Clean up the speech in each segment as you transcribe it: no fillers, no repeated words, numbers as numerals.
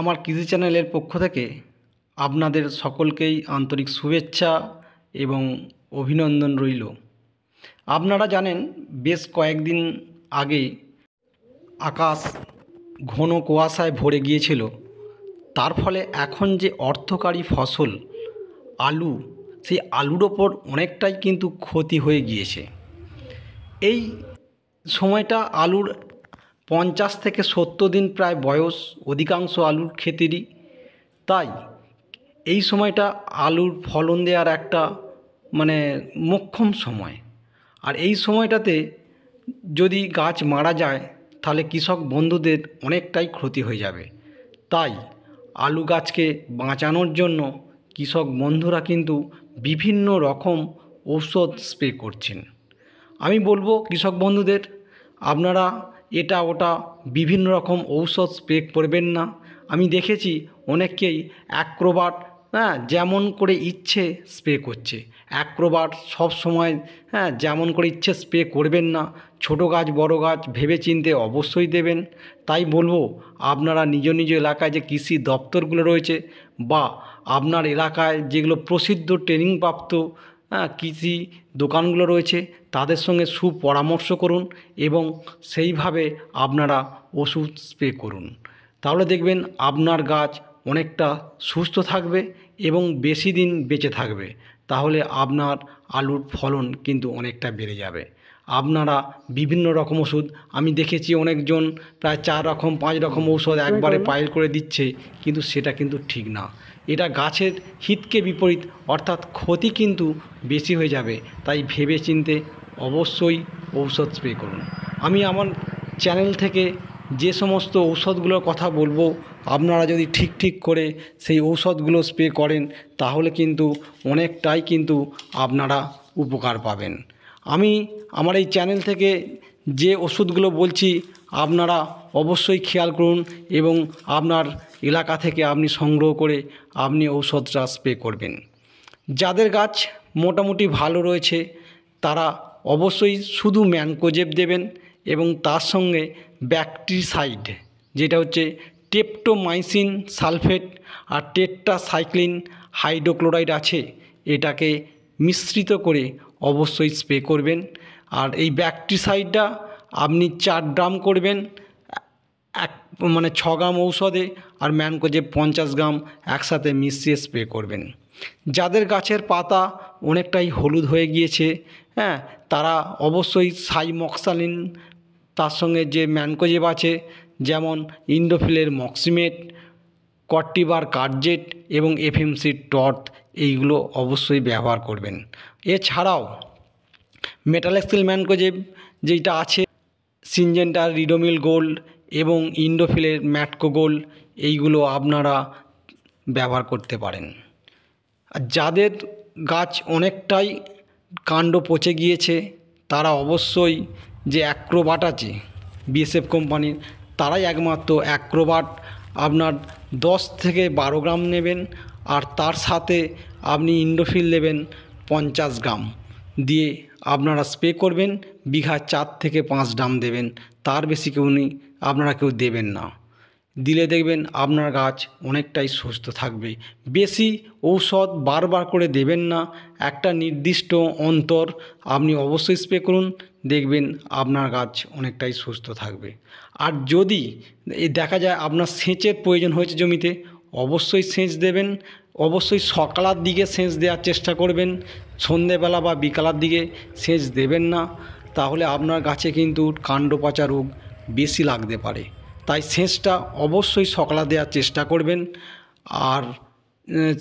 আমার কৃষি চ্যানেলের পক্ষ থেকে আপনাদের সকলকেই আন্তরিক শুভেচ্ছা এবং অভিনন্দন রইল। আপনারা জানেন বেশ কয়েকদিন আগে আকাশ ঘন কুয়াশায় ভরে গিয়েছিল, তার ফলে এখন যে অর্থকারী ফসল আলু, সেই আলুর ওপর অনেকটাই কিন্তু ক্ষতি হয়ে গিয়েছে। এই সময়টা আলুর 50 থেকে 70 দিন প্রায় বয়স অধিকাংশ আলুর ক্ষেতেরই। তাই এই সময়টা আলুর ফলন দেওয়ার একটা মোক্ষম সময়। আর এই সময়টাতে যদি গাছ মারা যায় তাহলে কৃষক বন্ধুদের অনেকটাই ক্ষতি হয়ে যাবে। তাই আলু গাছকে বাঁচানোর জন্য কৃষক বন্ধুরা কিন্তু বিভিন্ন রকম ঔষধ স্প্রে করছেন। আমি বলবো কৃষক বন্ধুদের, আপনারা এটা ওটা বিভিন্ন রকম ঔষধ স্প্রে করবেন না। আমি দেখেছি অনেককেই অ্যাক্রোবাট যেমন করে ইচ্ছে স্প্রে করছে। অ্যাক্রোবাট সব সময় যেমন করে ইচ্ছে স্প্রে করবেন না। ছোট গাছ বড় গাছ ভেবেচিন্তে অবশ্যই দেবেন। তাই বলবো আপনারা নিজ নিজ এলাকায় যে কৃষি দপ্তরগুলো রয়েছে বা আপনার এলাকায় যেগুলো প্রসিদ্ধ ট্রেনিংপ্রাপ্ত কৃষি দোকানগুলো রয়েছে তাদের সঙ্গে সুপরামর্শ করুন এবং সেইভাবে আপনারা ওষুধ স্প্রে করুন। তাহলে দেখবেন আপনার গাছ অনেকটা সুস্থ থাকবে এবং বেশি দিন বেঁচে থাকবে। তাহলে আপনার আলুর ফলন কিন্তু অনেকটা বেড়ে যাবে। আপনারা বিভিন্ন রকম ওষুধ, আমি দেখেছি অনেকজন প্রায় 4 রকম 5 রকম ঔষধ একবারে পাইল করে দিচ্ছে, কিন্তু সেটা কিন্তু ঠিক না। এটা গাছের হিতকে বিপরীত, অর্থাৎ ক্ষতি কিন্তু বেশি হয়ে যাবে। তাই ভেবে চিন্তে অবশ্যই ঔষধ স্প্রে করুন। আমি আমার চ্যানেল থেকে যে সমস্ত ঔষধগুলোর কথা বলবো, আপনারা যদি ঠিক করে সেই ঔষধগুলো স্প্রে করেন তাহলে কিন্তু অনেকটাই কিন্তু আপনারা উপকার পাবেন। আমি আমার এই চ্যানেল থেকে যে ওষুধগুলো বলছি আপনারা অবশ্যই খেয়াল করুন এবং আপনার এলাকা থেকে আপনি সংগ্রহ করে আপনি ঔষধটা স্প্রে করবেন। যাদের গাছ মোটামুটি ভালো রয়েছে তারা অবশ্যই শুধু ম্যানকোজেব দেবেন এবং তার সঙ্গে ব্যাকটেরিসাইড, যেটা হচ্ছে টেট্রামাইসিন সালফেট আর টেট্রাসাইক্লিন হাইড্রোক্লোরাইড আছে, এটাকে মিশ্রিত করে অবশ্যই স্প্রে করবেন। আর এই ব্যাকটেরিসাইডটা আপনি 4 গ্রাম করবেন 6 গ্রাম ঔষধে, আর ম্যানকোজেব 50 গ্রাম একসাথে মিশিয়ে স্প্রে করবেন। যাদের গাছের পাতা অনেকটাই হলুদ হয়ে গিয়েছে তারা অবশ্যই সাইমক্সালিন, তার সঙ্গে যে ম্যানকোজেব আছে যেমন ইন্ডোফিলের মক্সিমেট, কর্টিবার কার্জেট এবং এফএমসি টর্থ, এইগুলো অবশ্যই ব্যবহার করবেন। এছাড়াও মেটালেক্সিল ম্যানকোজেব যেটা আছে, সিনজেন্টার রিডোমিল গোল্ড এবং ইন্ডোফিলের ম্যাটকো গোল্ড, এইগুলো আপনারা ব্যবহার করতে পারেন। আর যাদের গাছ অনেকটাই কাণ্ড পচে গিয়েছে তারা অবশ্যই যে অ্যাক্রোবাট আছে বিএসএফ কোম্পানির, তারাই একমাত্র অ্যাক্রোবাট আপনার 10 থেকে 12 গ্রাম নেবেন, আর তার সাথে আপনি ইন্ডোফিল দেবেন 50 গ্রাম দিয়ে আপনারা স্প্রে করবেন। বিঘা 4 থেকে 5 গ্রাম দেবেন, তার বেশি আপনারা কেউ দেবেন না। দিলে দেখবেন আপনার গাছ অনেকটাই সুস্থ থাকবে। বেশি ঔষধ বারবার করে দেবেন না, একটা নির্দিষ্ট অন্তর আপনি অবশ্যই স্প্রে করুন, দেখবেন আপনার গাছ অনেকটাই সুস্থ থাকবে। আর যদি দেখা যায় আপনার সেচের প্রয়োজন হয়েছে জমিতে, অবশ্যই সেচ দেবেন। অবশ্যই সকালের দিকে সেচ দেওয়ার চেষ্টা করবেন, সন্ধেবেলা বা বিকালের দিকে সেচ দেবেন না, তাহলে আপনার গাছে কিন্তু কাণ্ড পচা রোগ বেশি লাগতে পারে। তাই সেচটা অবশ্যই সকালে দেওয়ার চেষ্টা করবেন। আর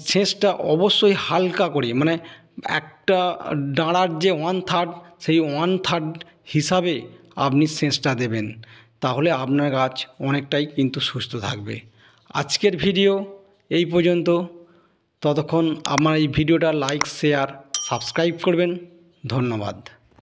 সেচটা অবশ্যই হালকা করে, একটা ডাঁড়ার যে 1/3 সেই 1/3 হিসাবে আপনি সেচটা দেবেন, তাহলে আপনার গাছ অনেকটাই কিন্তু সুস্থ থাকবে। আজকের ভিডিও এই পর্যন্ত। ততক্ষণ আমার এই ভিডিওটা লাইক শেয়ার সাবস্ক্রাইব করবেন। ধন্যবাদ।